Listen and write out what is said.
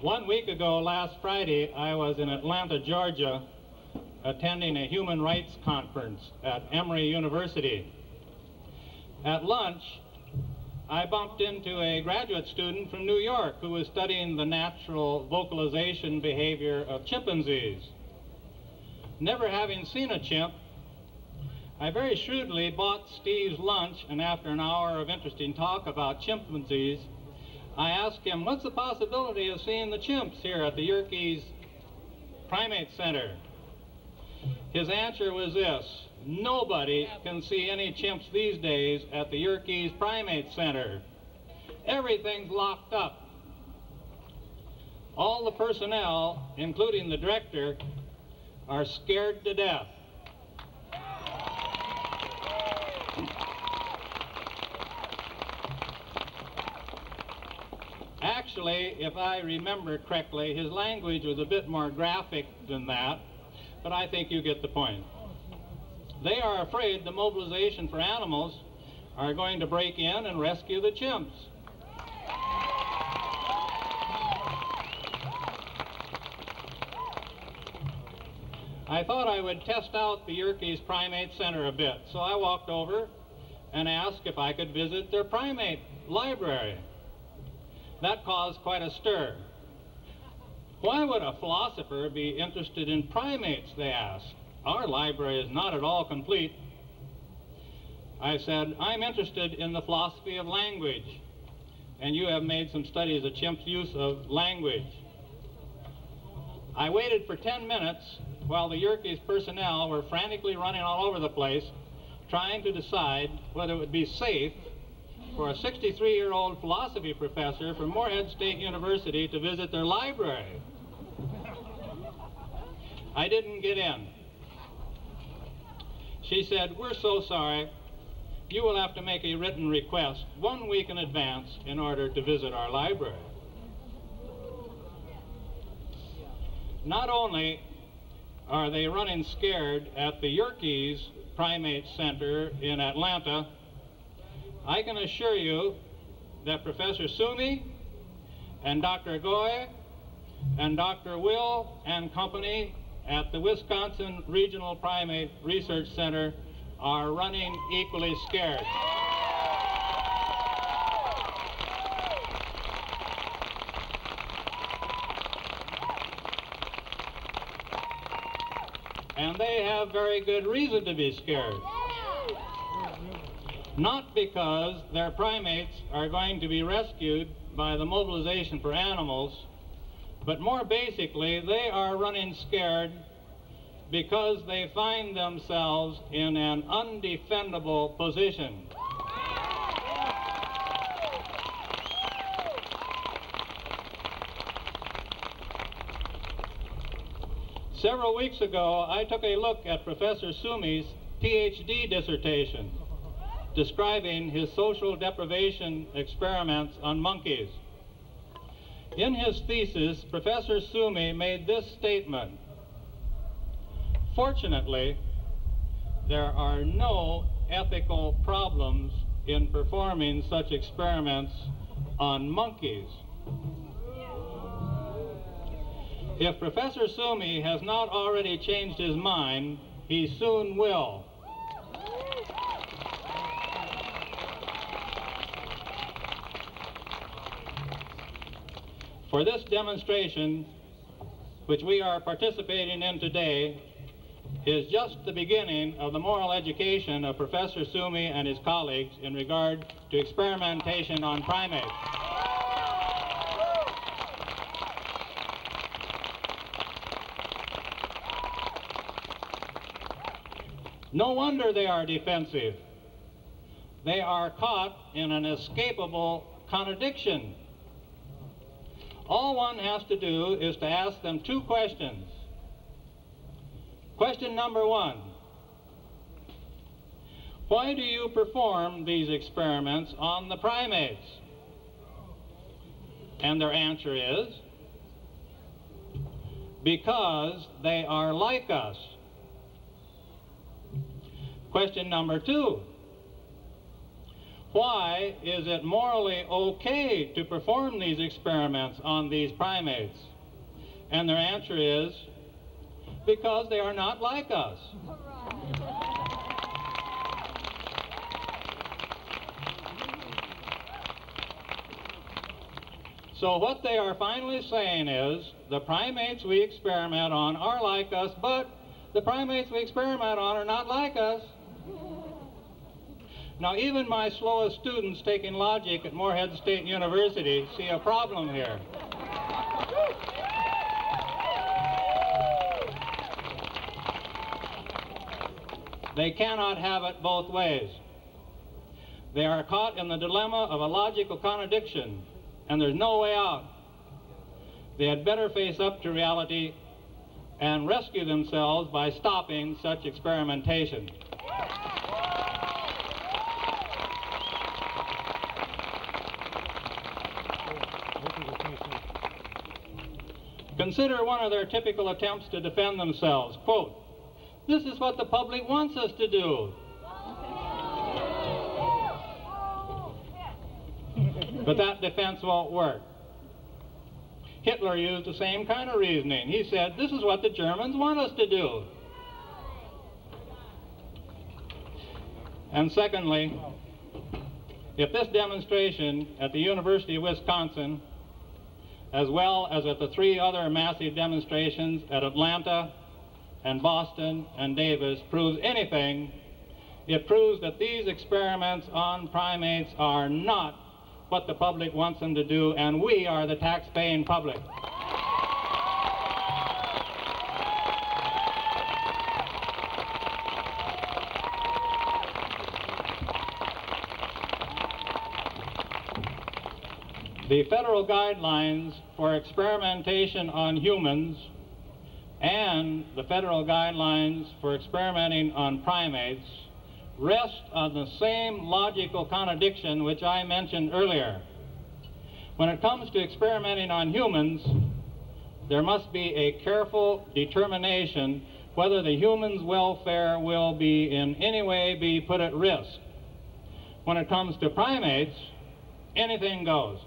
1 week ago, last Friday, I was in Atlanta, Georgia, attending a human rights conference at Emory University. At lunch, I bumped into a graduate student from New York who was studying the natural vocalization behavior of chimpanzees. Never having seen a chimp, I very shrewdly bought Steve's lunch, and after an hour of interesting talk about chimpanzees, I asked him, what's the possibility of seeing the chimps here at the Yerkes Primate Center? His answer was this: nobody can see any chimps these days at the Yerkes Primate Center. Everything's locked up. All the personnel, including the director, are scared to death. Actually, if I remember correctly, his language was a bit more graphic than that, but I think you get the point. They are afraid the Mobilization for Animals are going to break in and rescue the chimps. I thought I would test out the Yerkes Primate Center a bit, so I walked over and asked if I could visit their primate library. That caused quite a stir. Why would a philosopher be interested in primates, they asked. Our library is not at all complete. I said, I'm interested in the philosophy of language, and you have made some studies of chimps' use of language. I waited for 10 minutes while the Yerkes personnel were frantically running all over the place, trying to decide whether it would be safe for a 63-year-old philosophy professor from Moorhead State University to visit their library. I didn't get in. She said, we're so sorry. You will have to make a written request 1 week in advance in order to visit our library. Not only are they running scared at the Yerkes Primate Center in Atlanta, I can assure you that Professor Sumi and Dr. Goy and Dr. Will and company at the Wisconsin Regional Primate Research Center are running equally scared. And they have very good reason to be scared. Not because their primates are going to be rescued by the Mobilization for Animals, but more basically, they are running scared because they find themselves in an undefendable position. Several weeks ago, I took a look at Professor Sumi's PhD dissertation describing his social deprivation experiments on monkeys. In his thesis, Professor Sumi made this statement: fortunately, there are no ethical problems in performing such experiments on monkeys. If Professor Sumi has not already changed his mind, he soon will. For this demonstration, which we are participating in today, is just the beginning of the moral education of Professor Sumi and his colleagues in regard to experimentation on primates. No wonder they are defensive. They are caught in an inescapable contradiction. All one has to do is to ask them two questions. Question number one: why do you perform these experiments on the primates? And their answer is, because they are like us. Question number two: why is it morally okay to perform these experiments on these primates? And their answer is, because they are not like us. So what they are finally saying is, the primates we experiment on are like us, but the primates we experiment on are not like us. Now, even my slowest students taking logic at Moorhead State University see a problem here. They cannot have it both ways. They are caught in the dilemma of a logical contradiction, and there's no way out. They had better face up to reality and rescue themselves by stopping such experimentation. Consider one of their typical attempts to defend themselves. Quote, "This is what the public wants us to do." But that defense won't work. Hitler used the same kind of reasoning. He said, "This is what the Germans want us to do." And secondly, if this demonstration at the University of Wisconsin, as well as at the 3 other massive demonstrations at Atlanta and Boston and Davis, proves anything, it proves that these experiments on primates are not what the public wants them to do, and we are the tax-paying public. The federal guidelines for experimentation on humans and the federal guidelines for experimenting on primates rest on the same logical contradiction which I mentioned earlier. When it comes to experimenting on humans, there must be a careful determination whether the human's welfare will be in any way be put at risk. When it comes to primates, anything goes.